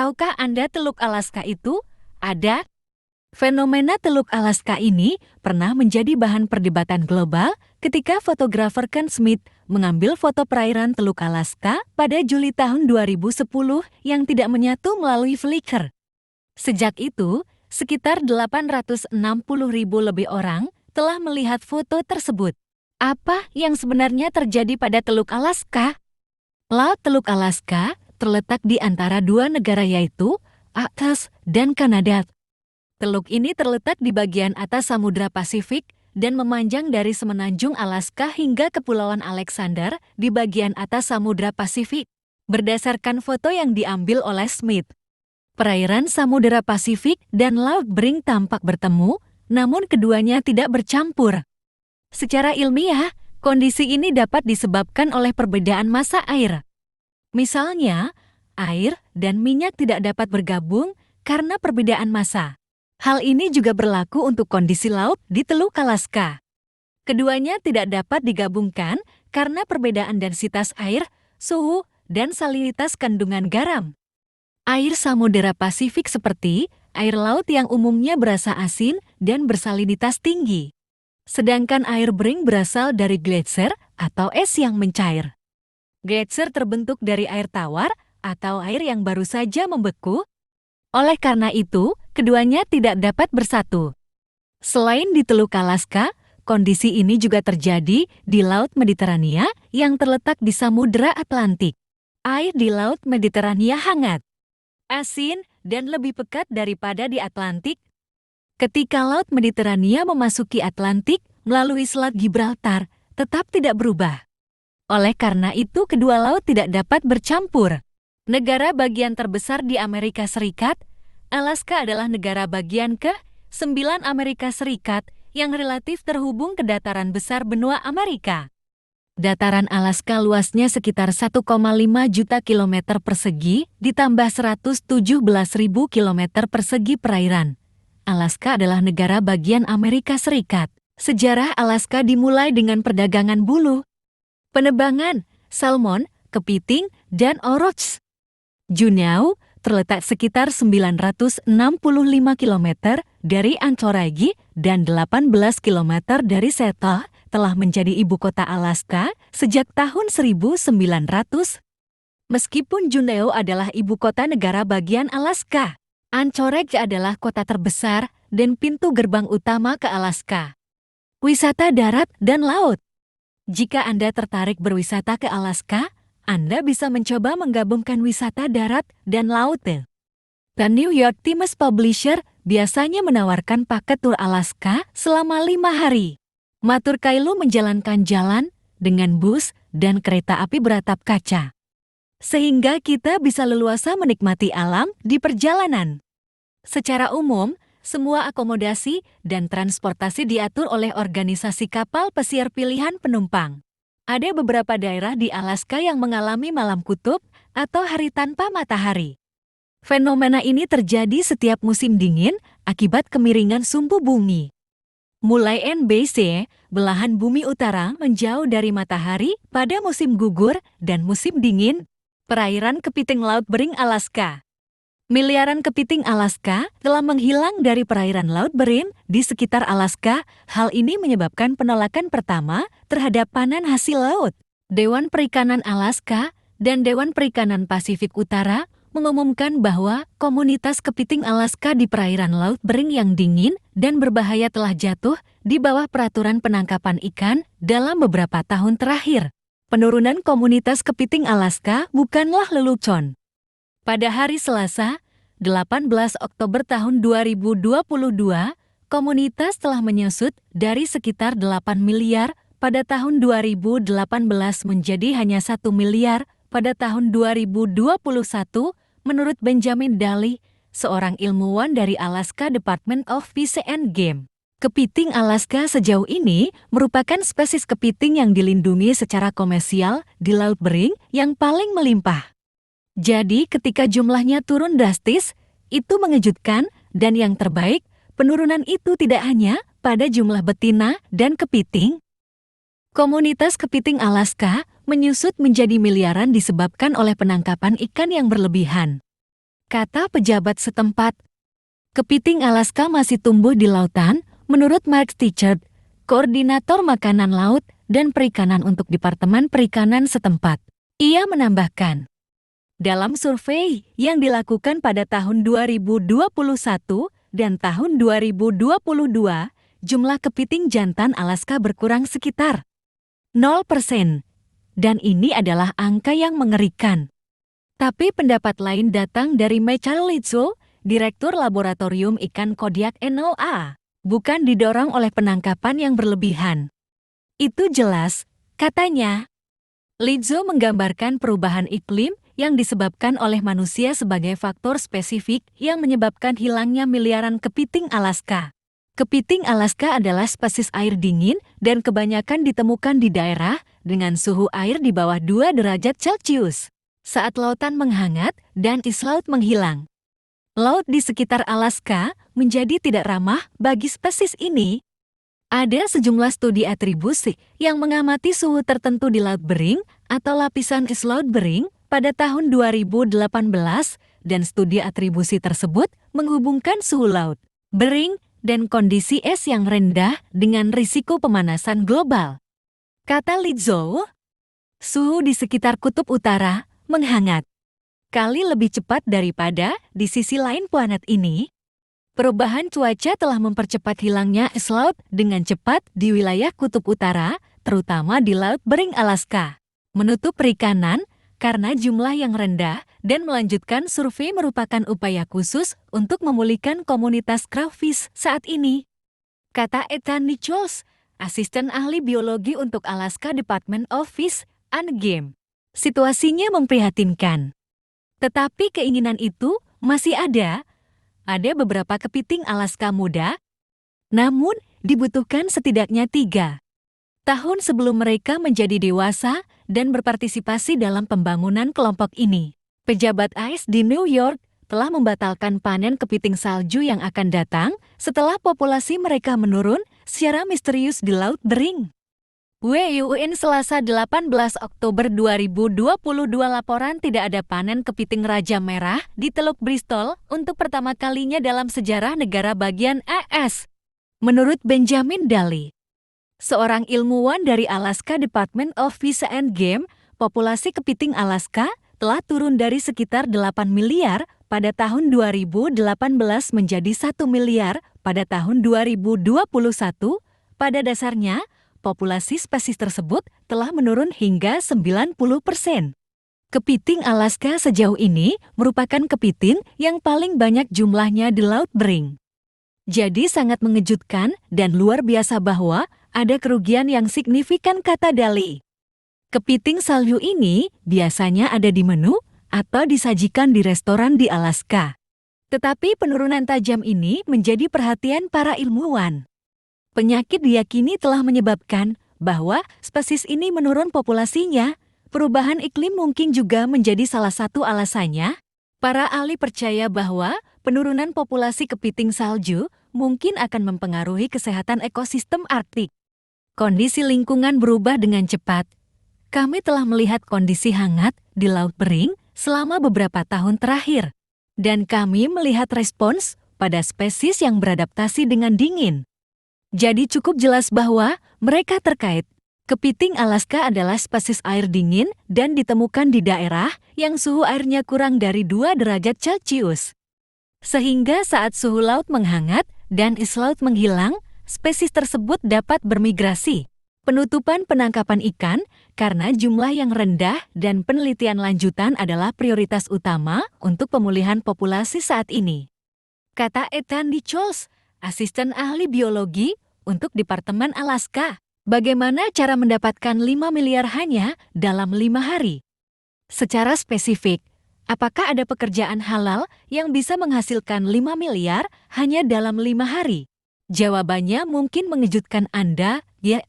Tahukah Anda Teluk Alaska itu ada? Fenomena Teluk Alaska ini pernah menjadi bahan perdebatan global ketika fotografer Ken Smith mengambil foto perairan Teluk Alaska pada Juli tahun 2010 yang tidak menyatu melalui Flickr. Sejak itu, sekitar 860.000 lebih orang telah melihat foto tersebut. Apa yang sebenarnya terjadi pada Teluk Alaska? Laut Teluk Alaska terletak di antara dua negara yaitu AS dan Kanada. Teluk ini terletak di bagian atas Samudra Pasifik dan memanjang dari semenanjung Alaska hingga Kepulauan Alexander di bagian atas Samudra Pasifik. Berdasarkan foto yang diambil oleh Smith, perairan Samudra Pasifik dan Laut Bering tampak bertemu, namun keduanya tidak bercampur. Secara ilmiah, kondisi ini dapat disebabkan oleh perbedaan massa air. Misalnya, air dan minyak tidak dapat bergabung karena perbedaan massa. Hal ini juga berlaku untuk kondisi laut di Teluk Alaska. Keduanya tidak dapat digabungkan karena perbedaan densitas air, suhu, dan salinitas kandungan garam. Air Samudera Pasifik seperti air laut yang umumnya berasa asin dan bersalinitas tinggi. Sedangkan air bering berasal dari gletser atau es yang mencair. Gletser terbentuk dari air tawar atau air yang baru saja membeku. Oleh karena itu, keduanya tidak dapat bersatu. Selain di Teluk Alaska, kondisi ini juga terjadi di Laut Mediterania yang terletak di Samudra Atlantik. Air di Laut Mediterania hangat, asin, dan lebih pekat daripada di Atlantik. Ketika Laut Mediterania memasuki Atlantik melalui Selat Gibraltar, tetap tidak berubah. Oleh karena itu, kedua laut tidak dapat bercampur. Negara bagian terbesar di Amerika Serikat, Alaska adalah negara bagian ke-9 Amerika Serikat yang relatif terhubung ke dataran besar benua Amerika. Dataran Alaska luasnya sekitar 1,5 juta kilometer persegi ditambah 117.000 kilometer persegi perairan. Alaska adalah negara bagian Amerika Serikat. Sejarah Alaska dimulai dengan perdagangan bulu, penebangan, salmon, kepiting, dan oroch. Juneau terletak sekitar 965 km dari Anchorage dan 18 km dari Seattle, telah menjadi ibu kota Alaska sejak tahun 1900. Meskipun Juneau adalah ibu kota negara bagian Alaska, Anchorage adalah kota terbesar dan pintu gerbang utama ke Alaska. Wisata darat dan laut. Jika Anda tertarik berwisata ke Alaska, Anda bisa mencoba menggabungkan wisata darat dan laut. The New York Times Publisher biasanya menawarkan paket tur Alaska selama 5 hari. Matur Kailu menjalankan jalan dengan bus dan kereta api beratap kaca, sehingga kita bisa leluasa menikmati alam di perjalanan. Secara umum, semua akomodasi dan transportasi diatur oleh organisasi kapal pesiar pilihan penumpang. Ada beberapa daerah di Alaska yang mengalami malam kutub atau hari tanpa matahari. Fenomena ini terjadi setiap musim dingin akibat kemiringan sumbu bumi. Mulai NBC, belahan bumi utara menjauh dari matahari pada musim gugur dan musim dingin, perairan kepiting Laut Bering Alaska. Miliaran kepiting Alaska telah menghilang dari perairan Laut Bering di sekitar Alaska. Hal ini menyebabkan penolakan pertama terhadap panen hasil laut. Dewan Perikanan Alaska dan Dewan Perikanan Pasifik Utara mengumumkan bahwa komunitas kepiting Alaska di perairan Laut Bering yang dingin dan berbahaya telah jatuh di bawah peraturan penangkapan ikan dalam beberapa tahun terakhir. Penurunan komunitas kepiting Alaska bukanlah lelucon. Pada hari Selasa, 18 Oktober tahun 2022, komunitas telah menyusut dari sekitar 8 miliar pada tahun 2018 menjadi hanya 1 miliar pada tahun 2021, menurut Benjamin Daly, seorang ilmuwan dari Alaska Department of Fish and Game. Kepiting Alaska sejauh ini merupakan spesies kepiting yang dilindungi secara komersial di Laut Bering yang paling melimpah. Jadi ketika jumlahnya turun drastis, itu mengejutkan, dan yang terbaik, penurunan itu tidak hanya pada jumlah betina dan kepiting. Komunitas kepiting Alaska menyusut menjadi miliaran disebabkan oleh penangkapan ikan yang berlebihan. Kata pejabat setempat. Kepiting Alaska masih tumbuh di lautan, menurut Mark Stichert, koordinator makanan laut dan perikanan untuk Departemen Perikanan setempat. Ia menambahkan, dalam survei yang dilakukan pada tahun 2021 dan tahun 2022, jumlah kepiting jantan Alaska berkurang sekitar 0%. Dan ini adalah angka yang mengerikan. Tapi pendapat lain datang dari Michael Litzo, Direktur Laboratorium Ikan Kodiak NOAA, bukan didorong oleh penangkapan yang berlebihan. Itu jelas, katanya. Litzo menggambarkan perubahan iklim yang disebabkan oleh manusia sebagai faktor spesifik yang menyebabkan hilangnya miliaran kepiting Alaska. Kepiting Alaska adalah spesies air dingin dan kebanyakan ditemukan di daerah dengan suhu air di bawah 2 derajat Celcius. Saat lautan menghangat dan is laut menghilang, laut di sekitar Alaska menjadi tidak ramah bagi spesies ini. Ada sejumlah studi atribusi yang mengamati suhu tertentu di Laut Bering atau lapisan es Laut Bering pada tahun 2018 dan studi atribusi tersebut menghubungkan suhu Laut Bering dan kondisi es yang rendah dengan risiko pemanasan global. Kata Litzo, suhu di sekitar kutub utara menghangat kali lebih cepat daripada di sisi lain planet ini. Perubahan cuaca telah mempercepat hilangnya es laut dengan cepat di wilayah kutub utara, terutama di Laut Bering Alaska. Menutup perikanan karena jumlah yang rendah dan melanjutkan survei merupakan upaya khusus untuk memulihkan komunitas crawfish saat ini. Kata Ethan Nichols, asisten ahli biologi untuk Alaska Department of Fish and Game. Situasinya memprihatinkan. Tetapi keinginan itu masih ada. Ada beberapa kepiting Alaska muda, namun dibutuhkan setidaknya 3 tahun sebelum mereka menjadi dewasa dan berpartisipasi dalam pembangunan kelompok ini. Pejabat ICE di New York telah membatalkan panen kepiting salju yang akan datang setelah populasi mereka menurun secara misterius di Laut Bering. WUN Selasa 18 Oktober 2022 laporan tidak ada panen kepiting raja merah di Teluk Bristol untuk pertama kalinya dalam sejarah negara bagian AS. Menurut Benjamin Daly, seorang ilmuwan dari Alaska Department of Fish and Game, populasi kepiting Alaska telah turun dari sekitar 8 miliar pada tahun 2018 menjadi 1 miliar pada tahun 2021. Pada dasarnya, populasi spesies tersebut telah menurun hingga 90%. Kepiting Alaska sejauh ini merupakan kepiting yang paling banyak jumlahnya di Laut Bering. Jadi sangat mengejutkan dan luar biasa bahwa ada kerugian yang signifikan, kata Daly. Kepiting salju ini biasanya ada di menu atau disajikan di restoran di Alaska. Tetapi penurunan tajam ini menjadi perhatian para ilmuwan. Penyakit diyakini telah menyebabkan bahwa spesies ini menurun populasinya. Perubahan iklim mungkin juga menjadi salah satu alasannya. Para ahli percaya bahwa penurunan populasi kepiting salju mungkin akan mempengaruhi kesehatan ekosistem Arktik. Kondisi lingkungan berubah dengan cepat. Kami telah melihat kondisi hangat di Laut Bering selama beberapa tahun terakhir. Dan kami melihat respons pada spesies yang beradaptasi dengan dingin. Jadi cukup jelas bahwa mereka terkait. Kepiting Alaska adalah spesies air dingin dan ditemukan di daerah yang suhu airnya kurang dari 2 derajat Celcius. Sehingga saat suhu laut menghangat dan is laut menghilang, spesies tersebut dapat bermigrasi. Penutupan penangkapan ikan karena jumlah yang rendah dan penelitian lanjutan adalah prioritas utama untuk pemulihan populasi saat ini. Kata Ethan Nichols, asisten ahli biologi untuk Departemen Alaska. Bagaimana cara mendapatkan 5 miliar hanya dalam 5 hari? Secara spesifik, apakah ada pekerjaan halal yang bisa menghasilkan 5 miliar hanya dalam 5 hari? Jawabannya mungkin mengejutkan Anda, ya.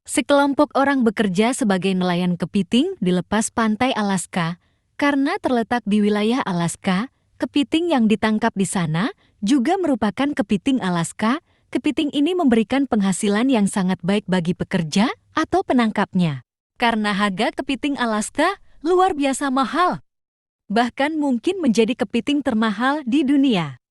Sekelompok orang bekerja sebagai nelayan kepiting di lepas pantai Alaska. Karena terletak di wilayah Alaska, kepiting yang ditangkap di sana juga merupakan kepiting Alaska. Kepiting ini memberikan penghasilan yang sangat baik bagi pekerja atau penangkapnya. Karena harga kepiting Alaska luar biasa mahal. bahkan mungkin menjadi kepiting termahal di dunia.